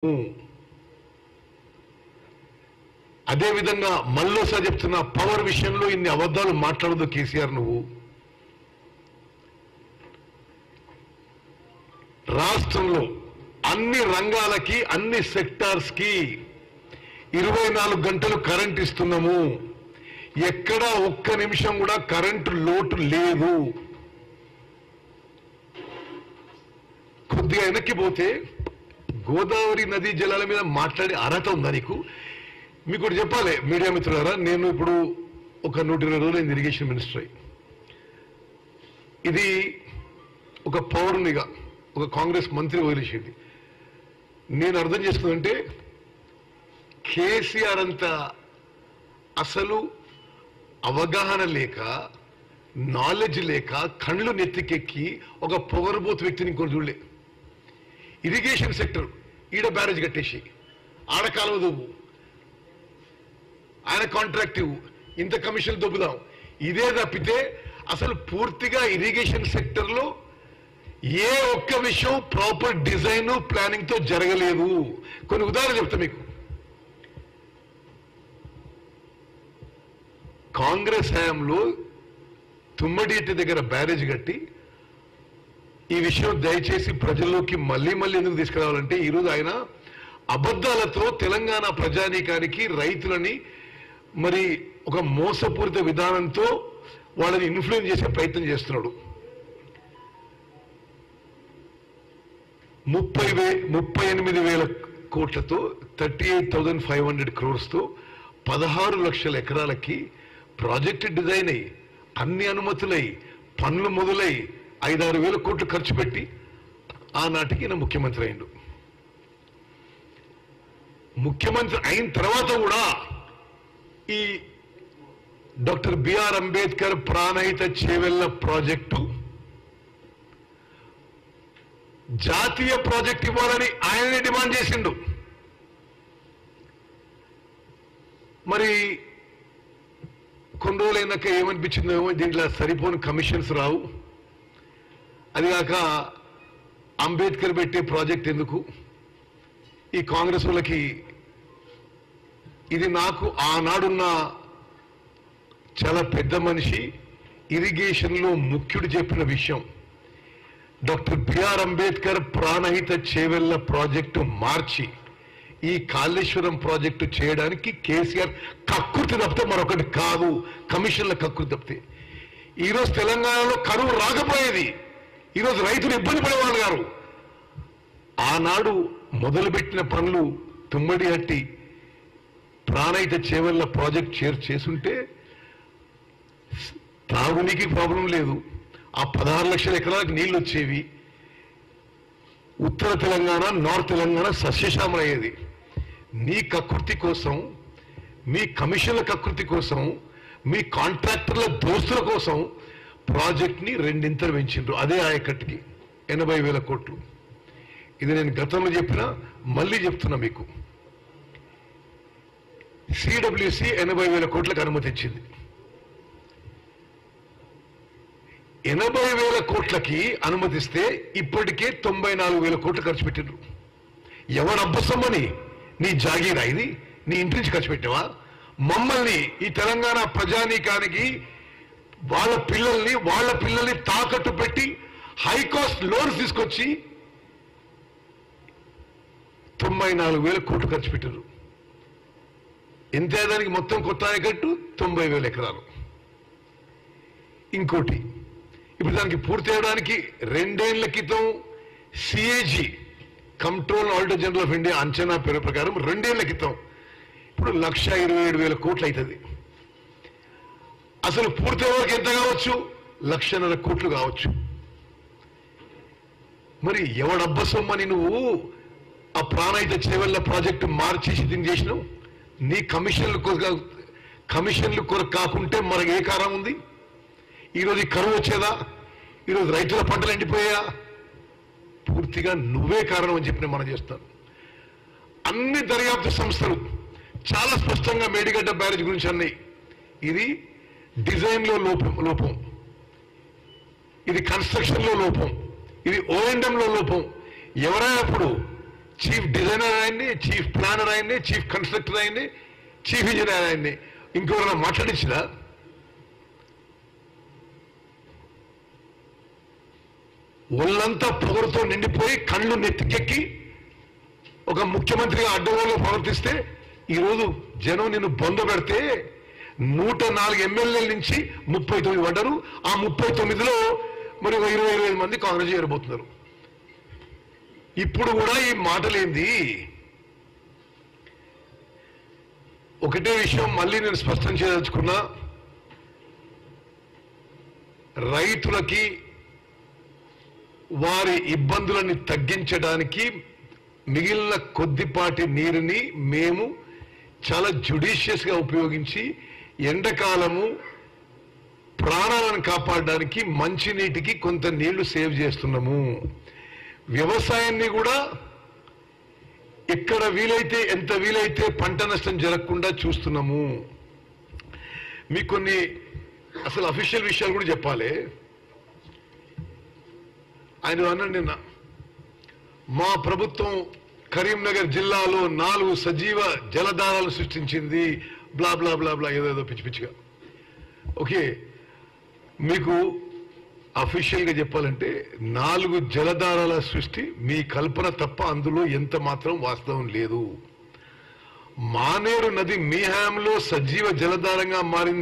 అదే విధంగా మళ్ళోసారి చెప్తున్న పవర్ విషయంలో ఇన్ని అబద్ధాలు మాట్లాడదు కేసీఆర్. నువ్వు రాష్ట్రంలో అన్ని రంగాలకి అన్ని సెక్టార్స్ కి 24 గంటలు కరెంట్ ఇస్తున్నాము. ఎక్కడా ఒక్క నిమిషం కూడా కరెంటు లోటు లేదు. కొద్దిగా వెనక్కి పోతే గోదావరి నదీ జలాల మీద మాట్లాడే అర్హత ఉందా నీకు? మీకు ఒకటి చెప్పాలి మీడియా మిత్రులారా, నేను ఇప్పుడు ఒక 120 రోజులు ఇరిగేషన్ మినిస్టర్ అయ్యి, ఇది ఒక పౌరునిగా ఒక కాంగ్రెస్ మంత్రి వదిలేసేది. నేను అర్థం చేసుకుందంటే కేసీఆర్ అంత అసలు అవగాహన లేక నాలెడ్జ్ లేక కళ్ళు నెత్తికెక్కి ఒక పొగరబోతు వ్యక్తిని ఇంకోటి చూడలే. ఇరిగేషన్ సెక్టర్ ఈడ బ్యారేజ్ కట్టేసి ఆడ కాలువ దొబ్బు, ఆయన కాంట్రాక్టివ్, ఇంత కమిషన్ దొబ్బుదాం, ఇదే తప్పితే అసలు పూర్తిగా ఇరిగేషన్ సెక్టర్ లో ఏ ఒక్క విషయం ప్రాపర్ డిజైన్ ప్లానింగ్ తో జరగలేదు. కొన్ని ఉదాహరణ చెప్తా మీకు. కాంగ్రెస్ హయాంలో తుమ్మడిటి దగ్గర బ్యారేజ్ కట్టి, ఈ విషయం దయచేసి ప్రజల్లోకి మళ్ళీ ఎందుకు తీసుకురావాలంటే, ఈరోజు ఆయన అబద్ధాలతో తెలంగాణ ప్రజానీకానికి రైతులని మరి ఒక మోసపూరిత విధానంతో వాళ్ళని ఇన్ఫ్లుయెన్స్ చేసే ప్రయత్నం చేస్తున్నాడు. 38,000 కోట్లతో 38,500 crores తో 16 లక్షల ఎకరాలకి ప్రాజెక్ట్ డిజైన్ అయ్యి అన్ని అనుమతులై పనులు మొదలై 5-6 వేల కోట్లు ఖర్చు పెట్టి ఆనాటికి ఈయన ముఖ్యమంత్రి అయిండు. ముఖ్యమంత్రి అయిన తర్వాత కూడా ఈ doctor BR Ambedkar Pranahita Chevella project జాతీయ ప్రాజెక్ట్ ఇవ్వాలని ఆయనే డిమాండ్ చేసిండు. మరి కొన్ని రోజులైనాక ఏమనిపించిందో, దీంట్లో సరిపోని కమిషన్స్ రావు, అదిగాక అంబేద్కర్ పెట్టే ప్రాజెక్ట్ ఎందుకు, ఈ కాంగ్రెస్ వాళ్ళకి ఇది నాకు ఆనాడున్న చాలా పెద్ద మనిషి ఇరిగేషన్లో ముఖ్యుడు చెప్పిన విషయం. Doctor BR Ambedkar Pranahita Chevella project మార్చి ఈ కాళేశ్వరం ప్రాజెక్టు చేయడానికి కేసీఆర్ కక్కుర్తి తప్పితే మరొకటి కాదు, కమిషన్ల కక్కుర్తి తప్పితే. ఈరోజు తెలంగాణలో కరువు రాకపోయేది, ఈరోజు రైతులు ఇబ్బంది పడేవాళ్ళు గారు. ఆనాడు మొదలుపెట్టిన పనులు తుమ్మడిహట్టి ప్రాణహిత చేవెళ్ల ప్రాజెక్ట్ చేసుంటే తాగునీకి ప్రాబ్లం లేదు, ఆ 16 లక్షల ఎకరాలకు నీళ్లు వచ్చేవి, ఉత్తర తెలంగాణ నార్త్ తెలంగాణ సస్యశ్యామలయ్యేది. మీ కకృతి కోసం, మీ కమిషన్ల కకృతి కోసం, మీ కాంట్రాక్టర్ల దోస్తుల కోసం ప్రాజెక్ట్ని 2 పెంచిండ్రు. అదే ఆయకట్టుకి 80,000 కోట్లు. ఇది నేను గతంలో చెప్పినా మళ్ళీ చెప్తున్నా మీకు. సిడబ్ల్యూసి 80,000 కోట్లకు అనుమతి ఇచ్చింది. 80,000 కోట్లకి అనుమతిస్తే ఇప్పటికే 94,000 కోట్లు ఖర్చు పెట్టిండ్రు. ఎవడబ్బసమ్మని నీ జాగీరా ఇది? నీ ఇంటి నుంచి ఖర్చు పెట్టావా? మమ్మల్ని, ఈ తెలంగాణ ప్రజానీకానికి వాళ్ళ పిల్లల్ని తాకట్టు పెట్టి హై కాస్ట్ లోన్స్ తీసుకొచ్చి 94,000 కోట్లు ఖర్చు పెట్టారు. ఎంత దానికి మొత్తం కొత్త ఆయకట్టు 90,000 ఎకరాలు. ఇంకోటి, ఇప్పుడు దానికి పూర్తి చేయడానికి 2 ఏళ్ల క్రితం CAG control auditor general of India అంచనా పేరు ప్రకారం 2 ఏళ్ల క్రితం ఇప్పుడు 1,27,000 కోట్లు అవుతుంది. అసలు పూర్తి వరకు ఎంత కావచ్చు? 1,50,000 కోట్లు కావచ్చు. మరి ఎవడబ్బసొమ్మని నువ్వు ఆ ప్రాణహిత చేవెళ్ల ప్రాజెక్టు మార్చేసి దీన్ని చేసినావు? నీ కమిషన్లు కొరకు కాకుంటే మనకు ఏ కారణం ఉంది? ఈరోజు ఈ కరువు వచ్చేదా? ఈరోజు రైతుల పంటలు ఎండిపోయా? పూర్తిగా నువ్వే కారణం అని చెప్పి మనం చేస్తాను. అన్ని దర్యాప్తు సంస్థలు చాలా స్పష్టంగా మేడిగడ్డ బ్యారేజ్ గురించి అన్నాయి. ఇది డిజైన్లో లోపం, ఇది కన్స్ట్రక్షన్లో లోపం, ఇది ఓఎండ్ఎంలో లోపం. ఎవరైనా అప్పుడు చీఫ్ డిజైనర్ ఆయన్ని, చీఫ్ ప్లానర్ ఆయన్ని, చీఫ్ కన్స్ట్రక్టర్ ఆయన్ని, చీఫ్ ఇంజనీర్ ఆయన్ని ఇంకెవరైనా మాట్లాడించినా? ఒళ్ళంతా పొగరుతో నిండిపోయి కళ్ళు నెత్తికెక్కి ఒక ముఖ్యమంత్రిగా అడ్డగోలుగా ప్రవర్తిస్తే ఈరోజు జనం నిన్ను బొంద పెడితే 104 ఎమ్మెల్యేల నుంచి 39 పడ్డారు. ఆ 39లో మరి 20-25 మంది కాంగ్రెస్ చేరబోతున్నారు. ఇప్పుడు కూడా ఈ మాటలేంది? ఒకటే విషయం మళ్ళీ నేను స్పష్టం చేయదలుచుకున్నా, రైతులకి వారి ఇబ్బందులని తగ్గించడానికి మిగిలిన కొద్దిపాటి నీరుని మేము చాలా జుడిషియస్ గా ఉపయోగించి ఎండాకాలము ప్రాణాలను కాపాడడానికి మంచినీటికి కొంత నీళ్లు సేవ్ చేస్తున్నాము. వ్యవసాయాన్ని కూడా ఎక్కడ వీలైతే ఎంత వీలైతే పంట నష్టం జరగకుండా చూస్తున్నాము. మీకు కొన్ని అసలు అఫీషియల్ విషయాలు కూడా చెప్పాలి. ఆయన అన్నాడు నిన్న, మా ప్రభుత్వం కరీంనగర్ జిల్లాలో 4 సజీవ జలధారాలు సృష్టించింది, బ్లా బ్లా బ్లా బ్లా ఏదేదో పిచ్చి పిచ్చిగా. ఓకే, మీకు అఫీషియల్ గా చెప్పాలంటే 4 జలధారాల సృష్టి మీ కల్పన తప్ప అందులో ఎంత మాత్రం వాస్తవం లేదు. మానేరు నది మీ హయాంలో సజీవ జలధారంగా మారింది.